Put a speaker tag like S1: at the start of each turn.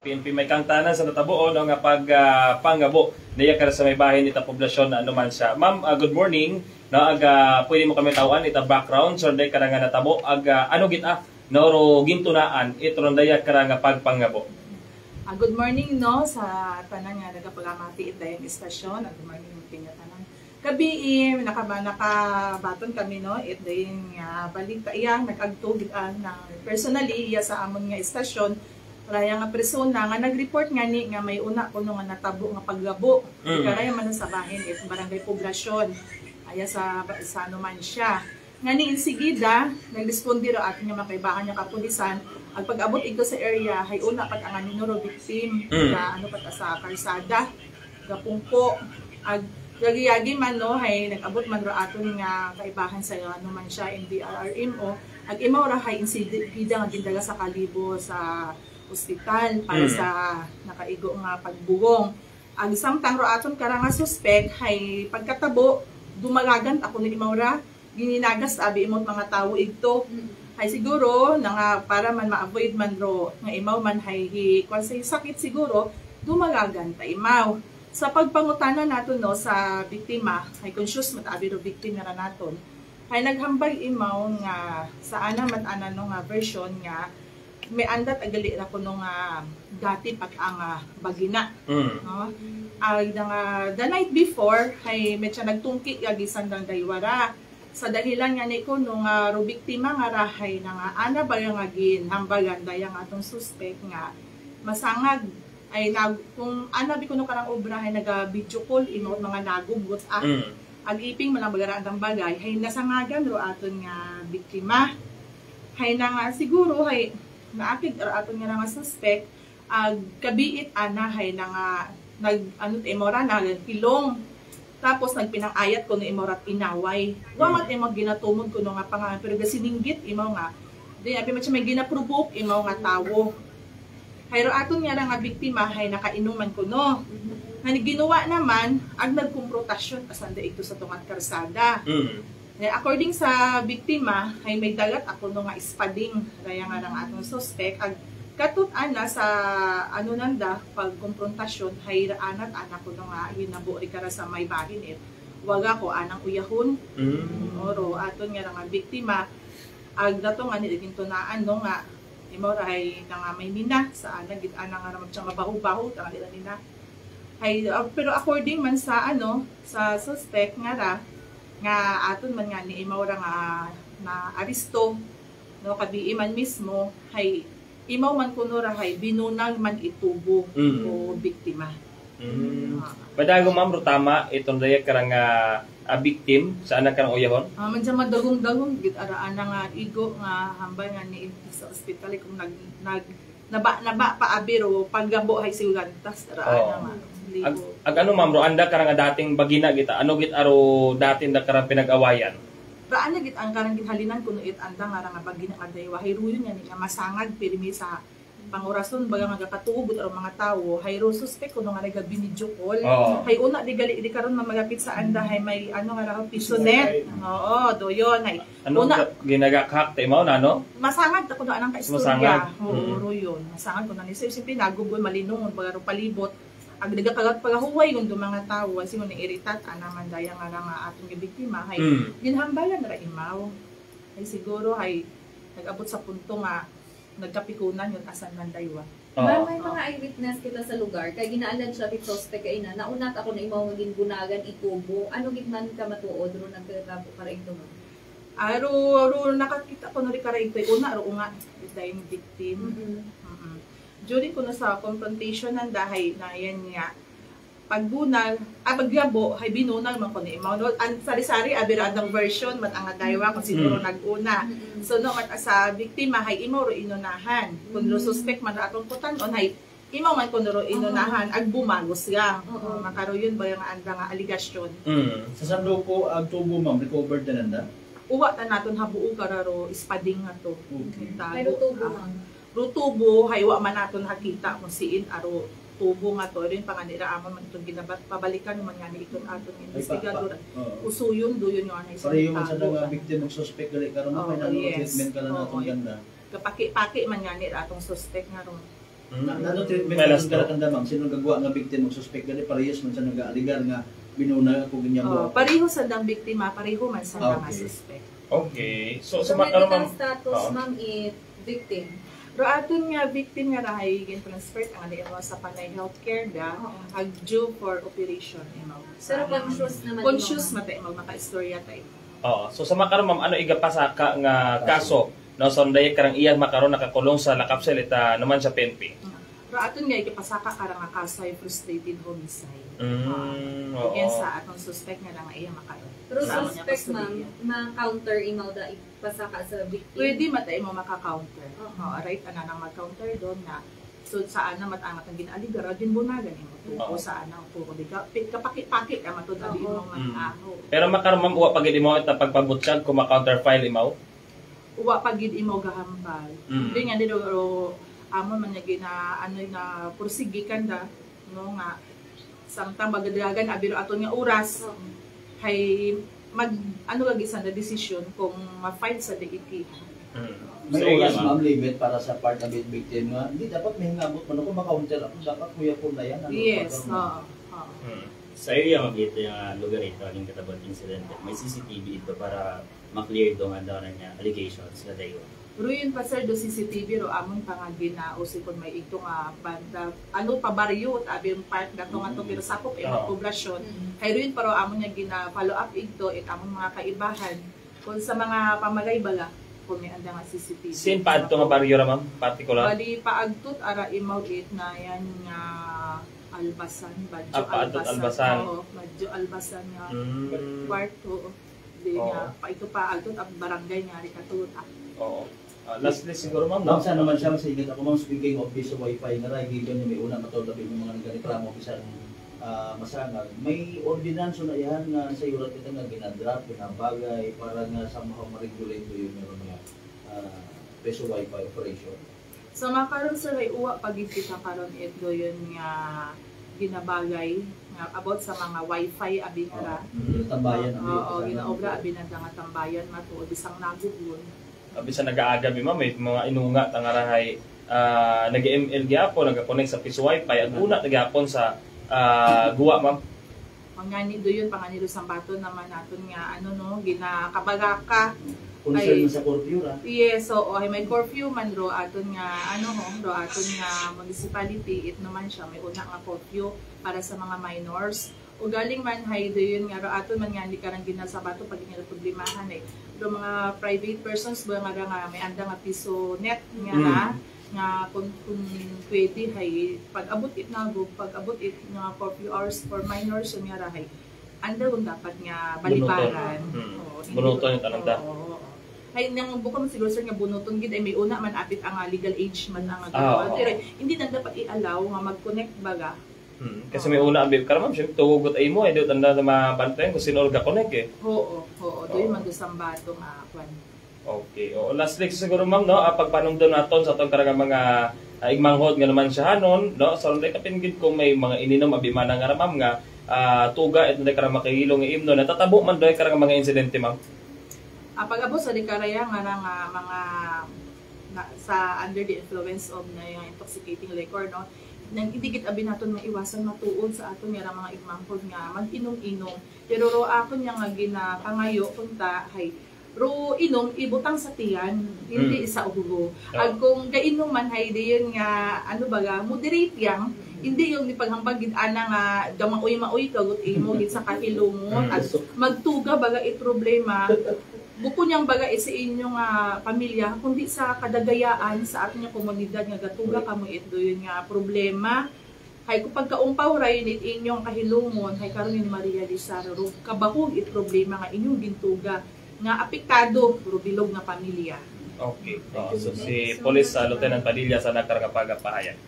S1: PNP may kang tanan sa natabo no nga pangabo niya kara sa may bahin ita poblasyon na anuman siya. Ma'am, good morning. No pwede mo kami tawan ita background so day kara nga natabo ano git no ro gintunaan ito daya kara nga pagpangabo.
S2: Good morning no sa tanan nga nagapagamati itayong istasyon. Good morning mga tanan. Kabi nakabaton kami no it dayon nga balik ta iyang nag-agtog na personally iya sa amon nga istasyon raya nga persona nga nag-report nga ni nga may una kuno nga natabo nga paggabo karaya man sa bahin it barangay poblasyon aya sa ano man siya nga ni insigida nagresponde ra aton nga makaibahan nga kapulisan ag pag-abot ito sa area hay una pag ang ninuro victim nga ano pat sa kalsada gapungko ag yagi man no hay nag-abot man ra aton nga kaibahan sa ano man siya NDRRMO ag imaw ra hay insidida nga gindaga sa kalibo sa ospital para sa nakaigo nga pagbugong ag samtang ra aton kara nga suspect hay pagkatabo dumagagan ako ni imaw ra gininagas abi imong mga tawo igto hay siguro nga para man ma-avoid man ro nga imaw man hay kung say sakit siguro dumagagan ta imaw. Sa pagpangutana nato no sa biktima, ay conscious matabi ro biktima na naton. Ay naghambal imaw nga sa ana man ana no nga version nga may andat agali ra kuno nga dati pag ang bagina. No? Ay the night before ay medyo nagtungki agi sandang daywara. Sa dahilan nga ni kuno nga ro biktima nga rahay nga ana ba nga ginhambagan dayang atong suspect nga masangag ay kung anabi ko no karang obra hay naga-video call imo mga nagugot ag iping man ang bagaraan bagay hay nasangagan ro aton nga biktima hay na nga siguro hay naakig ro aton nga suspect ag kabiit ana hay na nga nag ano imora na pilong tapos nagpinang-ayat ko no imorat inaway wamat imo ginatumod ko no nga pangan pero gasininggit imo nga di abi man siya may ginaprovoke imo nga tawo. Hayro aton nga nga biktima hay nakainuman ko no. Nga ginawa naman ag nagkumprontasyon asanda ito sa tungat karsada. According sa biktima hay may dagat ako no nga espading raya nga ng atong suspect ag katut ana sa ano nanda pag kumprontasyon hay raanat anak ko no nga hinabo ri kara sa may bahin waga ko anang uyahon. Oro aton nga nga biktima ag dato nga ni gintunaan no nga imo rahay nga may mina sa ana gid ana nga naman siyang mabaho-baho ta nila nina hay pero according man sa ano sa suspect nga aton man nga ni imo ra nga na aristo no kabi man mismo hay imaw man kuno ra hay binunag man itubo o biktima.
S1: Padago ma'am ro tama itong daya karang victim sa anak karang uyahon?
S2: Mansa madagong-dagong gid araan nga igo nga hambal nga ni sa ospital kung naba pa abiro paggabo hay sigantas araan nga ligo.
S1: Ag ano ma'am ro anda karang dating bagina kita ano git aro dating da karang pinag-awayan?
S2: Raan na git ang karang githalinan kuno it anda nga nga bagina aday wahay ruyon nga masangag pirmi sa pangurason baga nga katuog aron mga tawo hayro suspect kuno nga naga-video call hay una di gali di karon mamagapit sa anda hay may ano nga raw pisonet doyon hay
S1: ano una ginagakak ta imaw na no
S2: masangad kuno anang ka istorya ruyon masangad kuno ni simple nagugol malinong baga ro palibot ag nagakagat pagahuway kun mga tawo kasi mo ni iritat anaman daya nga atong biktima hay ginhambalan ra imaw hay siguro hay nag-abot sa punto nga nagkapikunan yung asan man daywa.
S3: May mga eyewitness kita sa lugar kay ginaalan siya bit suspect kay na naunat ako na imaw ngin bunagan itubo ano gid man ka matuod ro nagtabo para ito mo.
S2: Ro nakakita ko no ri kara ito una ro nga dayong victim. During ko na sa confrontation ng dahay na yan nga pagbunal paggabo hay binunal man ko ni imaw no ang sari-sari abiradang version mat ang daywa kung siguro nag-una so no mat sa biktima hay imaw ro inunahan kun ro suspect man atong putanon hay imaw man kun ro inunahan ag bumagos gang makaroyon ba nga anda nga aligasyon
S4: sa sanduko ag tubo ma'am recovered na nanda
S2: uwa ta naton habuo kararo espading nga to
S3: pero tubo man
S2: ro tubo hay wa man naton hakita kung siin aro tubo nga to rin panganira amon man itong ginabat pabalikan man nga ni iton aton investigador usuyon duyon yung anay sa
S4: pareho man sa mga victim ng suspect gali karon may treatment kala naton ganda
S2: kapaki-paki man nga ni atong suspect nga ron
S4: Ano treatment
S1: May
S4: ka
S1: last
S4: sa kanda ma'am? Sino gagawa nga victim og suspect gali parehas man sa nag-aaligar nga binuna ko ganyan
S2: Oh,
S4: mo.
S2: pareho sa dang biktima, pareho man sa mga
S4: Okay.
S2: suspect.
S1: Okay. So,
S3: So,
S1: ano
S3: medical
S1: ma'am?
S3: status,
S1: Oo.
S3: ma'am, is victim.
S2: Pero aton nga victim nga rahay gin transfer ang ano sa panay healthcare da
S3: Oo.
S2: ag due for operation imaw.
S3: Pero conscious naman.
S2: Conscious
S3: yung mga-
S2: mata imaw maka-istorya tay.
S1: Oo. So, sa makaroon ma'am, ano igapasaka nga kaso? No, so, dahil karang iyan makaroon nakakulong sa lakapsel ita naman sa PNP.
S2: Pero aton nga ikipasaka karang nga kaso ay frustrated homicide.
S1: Oo.
S2: Again sa atong suspect nga lang iya makaroon.
S3: Pero
S2: Sa amon
S3: suspect,
S2: niya
S3: ma'am,
S2: custodian.
S3: ma-counter imaw da ipasaka sa victim.
S2: Pwede mata imo maka-counter.
S3: Oo.
S2: Right ana nang mag-counter doon na so saan na matangat ang ginaligar din bunagan imo
S1: Oo.
S2: tuko saan ang puro diga kapaki-paki ka matud abi
S3: Oo.
S2: imong manaho.
S1: Pero makaroon ma'am, uwa pagid mo ita pagpabutsag kung ma-counterfile imaw.
S2: Uwa pagid imo gahambal.
S1: Mm.
S2: Hindi nga dito amon man nga na ano na pursigikan da no nga samtang magadagan abiro aton nga oras
S3: Oo.
S2: hay mag ano kag isa na decision kung ma-file sa DEP.
S4: May
S1: Sige,
S4: oras
S1: ma'am.
S4: ma'am limit para sa part na victim nga hindi dapat may hingabot man ako maka-counter ako dapat kuya ko na yan. Ano,
S2: Yes,
S4: pagkaroon, ma'am?
S2: oo.
S5: Sa area magito yung lugar ito, aling katabang incident, may CCTV ito para maklear doon nga daw niya allegations na dayo.
S2: Pero yun pa sir, do CCTV ro amon pa nga ginao si kun may ito nga banda ano pa baryo abi yung part dato nga to pero sakop imong
S1: Oo.
S2: poblasyon.
S3: Mm.
S2: Kay rin pero amon nga gina follow up ito it amon mga kaibahan kung sa mga pamagay bala kung may anda nga CCTV.
S1: Sin pa adto nga baryo ra ma'am, particular.
S2: Bali paagtut ara imaw it na yan nga Albasan, Badjo
S1: Paadtut Albasan.
S2: Oo, Badjo Albasan nga
S1: Mm.
S2: kwarto. Di
S1: Oo.
S2: nga pa ito pa agtut ang barangay nga Ricatut.
S1: Oo. Lastly siguro ma'am,
S4: Ma'am,
S1: no?
S4: sana naman siya masingit ako ma'am speaking of this wifi na rin given niya may una matulad yung mga nagreklamo bisan masangag. May ordinanso na yan nga sa yurat ito nga ginadrap, ginabagay para nga somehow ma-regulate yung meron nga peso wifi operation.
S2: So makaroon sa ray uwa pagid kita karon ito yun nga ginabagay nga about sa mga wifi abi nga ra.
S4: Tambayan ang
S2: Oo, ginaobra abi na nga tambayan matuod bisang nagugon.
S1: Bisa nag-aaga mi ma'am, may mga inunga tangarahay nag-ML gyapon, nag-connect sa piso wifi at una nagyapon sa guwa ma'am.
S2: Mangani do yun panganilo sa bato naman naton nga ano no ginakabaga ka.
S4: concern
S2: Ay.
S4: na sa curfew ra.
S2: Yes, so may curfew man ro aton nga ano ro aton nga municipality it naman siya may una nga curfew para sa mga minors. O galing man hay do yun nga ro aton man nga hindi karang ginasabato pag nga problemahan do mga private persons ba nga may anda nga piso net nga nga kung pwede hay pag-abot it na go pag-abot it nga curfew hours for minors so nga ra hay anda kung dapat nga balibaran. Oo, hindi-
S1: Bunuton yung tanong da.
S2: Oo. Hay nang buka man siguro sir nga bunuton gid ay may una man apit ang legal age man ang
S1: Ah, oo.
S2: pero hindi na dapat i-allow nga mag-connect baga.
S1: Kasi may una abi karon ma'am, syempre tugot ay mo, edi tanda na mabantayan kung sino ka connect eh.
S2: Oo, doy man do sambato nga kwan.
S1: Okay. O lastly siguro ma'am no, pagpanungdon naton sa atong karang mga igmanghod nga naman siya hanon, no? So dai kapinggid kung may mga ininom abi man nga ra, ma'am nga tuga et dai karang makahilong nga imno natatabo man dai karang mga insidente ma'am.
S2: Pag-abot sa dikaraya nga nga mga sa under the influence of na yung intoxicating liquor no nang idigit abi naton maiwasan matuod sa aton nga mga igmanghod nga mag-inom-inom pero ro ako nya nga ginapangayo kunta hay ro inom ibutang sa tiyan hindi sa ulo ag kung gainom man hay diyon nga ano baga moderate yang hindi yung nipaghambag gid ana nga gamaoy-maoy kagut imo gid sa kahilumon at magtuga baga it problema buko niyang baga sa inyong pamilya kundi sa kadagayaan sa aton nga komunidad nga gatuga kamo ito yun nga problema hay kapag kaumpaw ra yun inyong kahilumon hay karon ni Maria Lizarro kabahog it problema nga inyong gintuga nga apektado ro bilog nga pamilya.
S1: Okay. So si Police Lieutenant Padilla sa nagkarang pagpahayag.